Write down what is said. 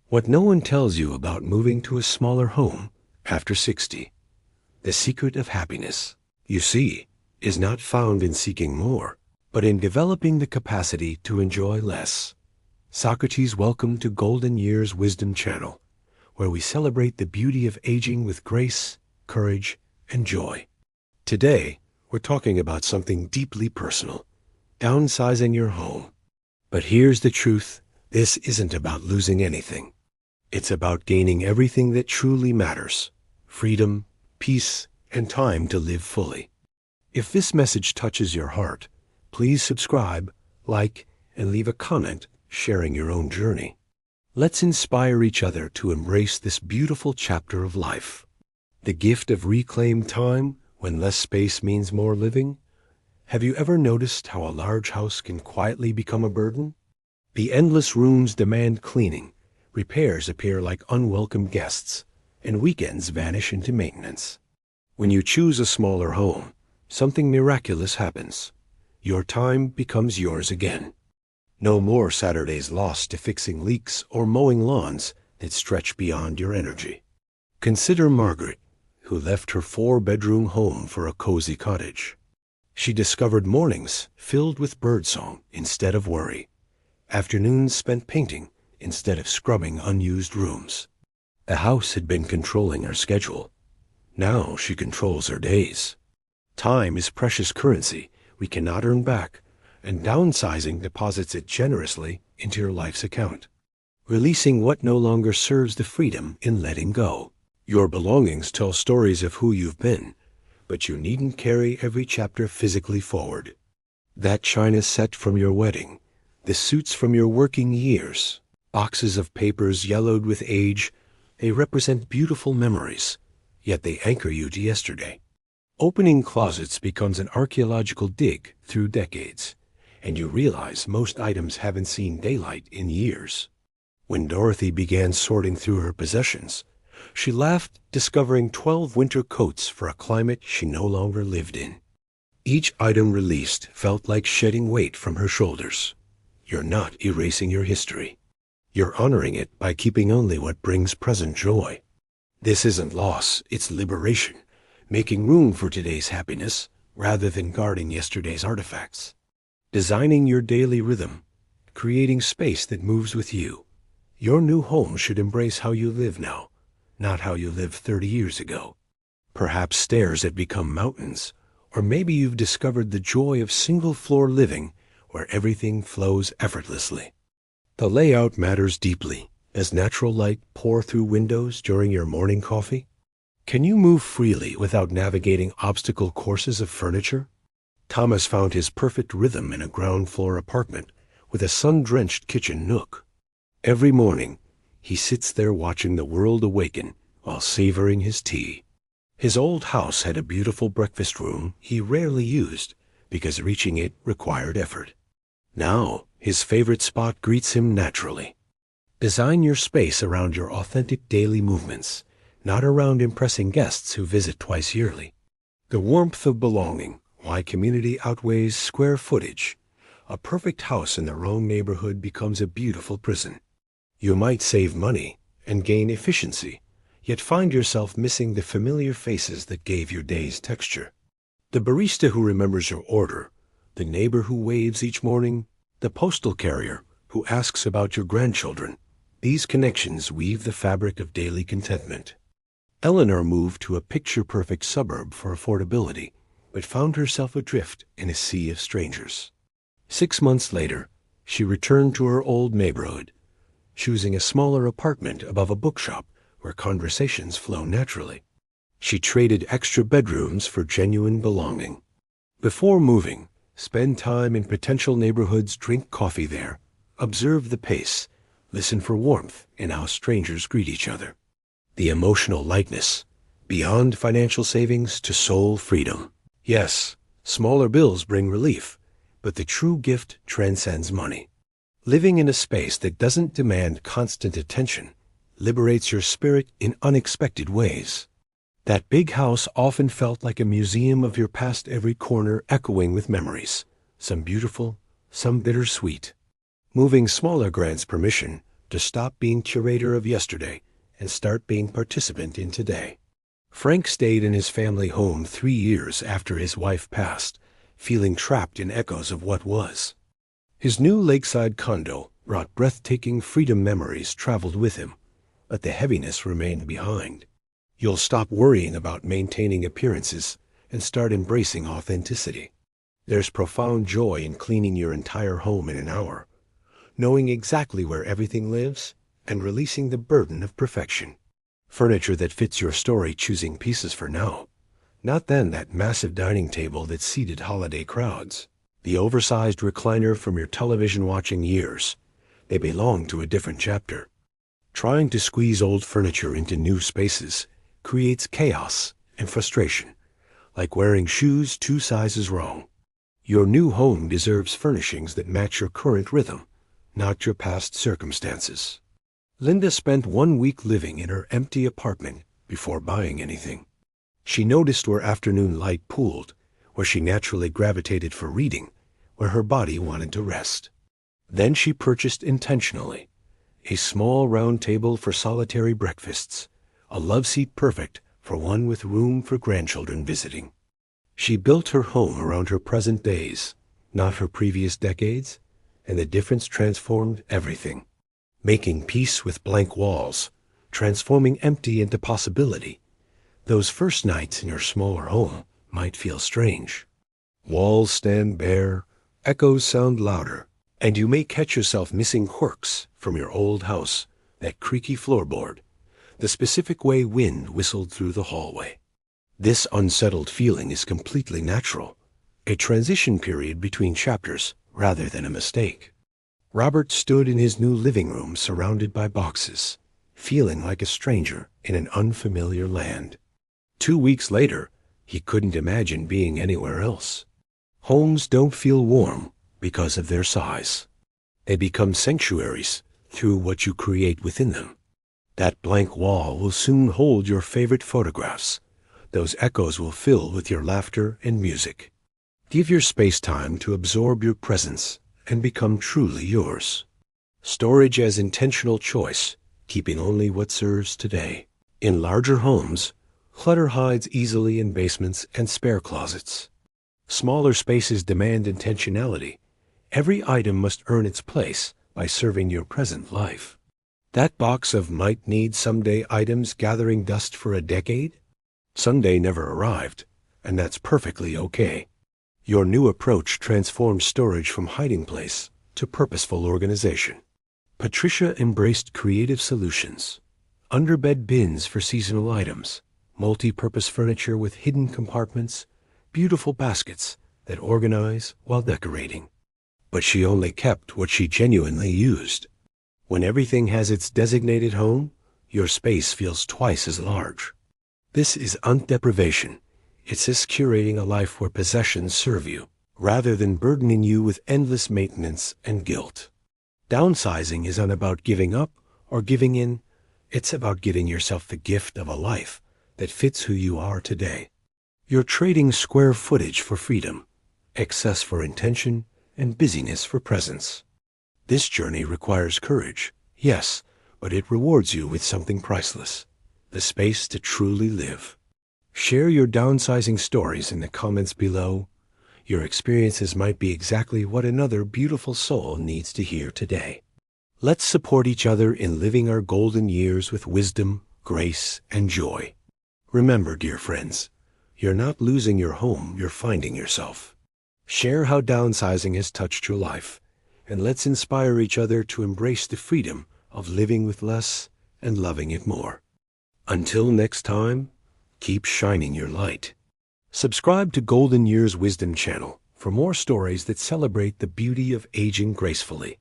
What no one tells you about moving to a smaller home after 60. The secret of happiness, you see, is not found in seeking more, but in developing the capacity to enjoy less. Socrates, welcome to Golden Years Wisdom Channel, where we celebrate the beauty of aging with grace, courage, and joy. Today, we're talking about something deeply personal, downsizing your home. But here's the truth, this isn't about losing anything. It's about gaining everything that truly matters: freedom, peace, and time to live fully. If this message touches your heart, please subscribe, like, and leave a comment sharing your own journey. Let's inspire each other to embrace this beautiful chapter of life. The gift of reclaimed time when less space means more living. Have you ever noticed how a large house can quietly become a burden? The endless rooms demand cleaning, repairs appear like unwelcome guests, and weekends vanish into maintenance. When you choose a smaller home, something miraculous happens. Your time becomes yours again. No more Saturdays lost to fixing leaks or mowing lawns that stretch beyond your energy. Consider Margaret, who left her 4-bedroom home for a cozy cottage. She discovered mornings filled with birdsong instead of worry, afternoons spent painting instead of scrubbing unused rooms. The house had been controlling her schedule. Now she controls her days. Time is precious currency we cannot earn back, and downsizing deposits it generously into your life's account, releasing what no longer serves the freedom in letting go. Your belongings tell stories of who you've been, but you needn't carry every chapter physically forward. That china set from your wedding, the suits from your working years, boxes of papers yellowed with age, they represent beautiful memories, yet they anchor you to yesterday. Opening closets becomes an archaeological dig through decades, and you realize most items haven't seen daylight in years. When Dorothy began sorting through her possessions, she laughed, discovering 12 winter coats for a climate she no longer lived in. Each item released felt like shedding weight from her shoulders. You're not erasing your history. You're honoring it by keeping only what brings present joy. This isn't loss, it's liberation, making room for today's happiness rather than guarding yesterday's artifacts. Designing your daily rhythm, creating space that moves with you. Your new home should embrace how you live now, not how you lived 30 years ago. Perhaps stairs have become mountains, or maybe you've discovered the joy of single-floor living where everything flows effortlessly. The layout matters deeply. Does natural light pour through windows during your morning coffee? Can you move freely without navigating obstacle courses of furniture? Thomas found his perfect rhythm in a ground-floor apartment with a sun-drenched kitchen nook. Every morning, he sits there watching the world awaken while savoring his tea. His old house had a beautiful breakfast room he rarely used because reaching it required effort. Now, his favorite spot greets him naturally. Design your space around your authentic daily movements, not around impressing guests who visit twice yearly. The warmth of belonging, why community outweighs square footage. A perfect house in the wrong neighborhood becomes a beautiful prison. You might save money and gain efficiency, yet find yourself missing the familiar faces that gave your days texture. The barista who remembers your order, the neighbor who waves each morning, the postal carrier who asks about your grandchildren. These connections weave the fabric of daily contentment. Eleanor moved to a picture-perfect suburb for affordability, but found herself adrift in a sea of strangers. 6 months later, she returned to her old neighborhood, choosing a smaller apartment above a bookshop where conversations flow naturally. She traded extra bedrooms for genuine belonging. Before moving, spend time in potential neighborhoods, drink coffee there, observe the pace, listen for warmth in how strangers greet each other. The emotional lightness, beyond financial savings to soul freedom. Yes, smaller bills bring relief, but the true gift transcends money. Living in a space that doesn't demand constant attention liberates your spirit in unexpected ways. That big house often felt like a museum of your past, every corner echoing with memories, some beautiful, some bittersweet. Moving smaller grants permission to stop being curator of yesterday and start being participant in today. Frank stayed in his family home 3 years after his wife passed, feeling trapped in echoes of what was. His new lakeside condo brought breathtaking freedom memories traveled with him, but the heaviness remained behind. You'll stop worrying about maintaining appearances and start embracing authenticity. There's profound joy in cleaning your entire home in an hour, knowing exactly where everything lives and releasing the burden of perfection. Furniture that fits your story, choosing pieces for now, not then that massive dining table that seated holiday crowds. The oversized recliner from your television watching years, they belong to a different chapter. Trying to squeeze old furniture into new spaces creates chaos and frustration, like wearing shoes 2 sizes wrong. Your new home deserves furnishings that match your current rhythm, not your past circumstances. Linda spent 1 week living in her empty apartment before buying anything. She noticed where afternoon light pooled, where she naturally gravitated for reading, where her body wanted to rest. Then she purchased intentionally a small round table for solitary breakfasts, a love seat perfect for one with room for grandchildren visiting. She built her home around her present days, not her previous decades, and the difference transformed everything. Making peace with blank walls, transforming empty into possibility. Those first nights in your smaller home might feel strange. Walls stand bare, echoes sound louder, and you may catch yourself missing quirks from your old house, that creaky floorboard, the specific way wind whistled through the hallway. This unsettled feeling is completely natural, a transition period between chapters rather than a mistake. Robert stood in his new living room surrounded by boxes, feeling like a stranger in an unfamiliar land. 2 weeks later, he couldn't imagine being anywhere else. Homes don't feel warm because of their size. They become sanctuaries through what you create within them. That blank wall will soon hold your favorite photographs. Those echoes will fill with your laughter and music. Give your space time to absorb your presence and become truly yours. Storage as intentional choice, keeping only what serves today. In larger homes, clutter hides easily in basements and spare closets. Smaller spaces demand intentionality. Every item must earn its place by serving your present life. That box of might-need someday items gathering dust for a decade? Sunday never arrived, and that's perfectly okay. Your new approach transforms storage from hiding place to purposeful organization. Patricia embraced creative solutions. Underbed bins for seasonal items, multi-purpose furniture with hidden compartments, beautiful baskets that organize while decorating. But she only kept what she genuinely used. When everything has its designated home, your space feels twice as large. This is deprivation. It's just curating a life where possessions serve you, rather than burdening you with endless maintenance and guilt. Downsizing isn't about giving up or giving in. It's about giving yourself the gift of a life that fits who you are today. You're trading square footage for freedom, excess for intention, and busyness for presence. This journey requires courage, yes, but it rewards you with something priceless, the space to truly live. Share your downsizing stories in the comments below. Your experiences might be exactly what another beautiful soul needs to hear today. Let's support each other in living our golden years with wisdom, grace, and joy. Remember, dear friends, you're not losing your home, you're finding yourself. Share how downsizing has touched your life, and let's inspire each other to embrace the freedom of living with less and loving it more. Until next time, keep shining your light. Subscribe to Golden Years Wisdom channel for more stories that celebrate the beauty of aging gracefully.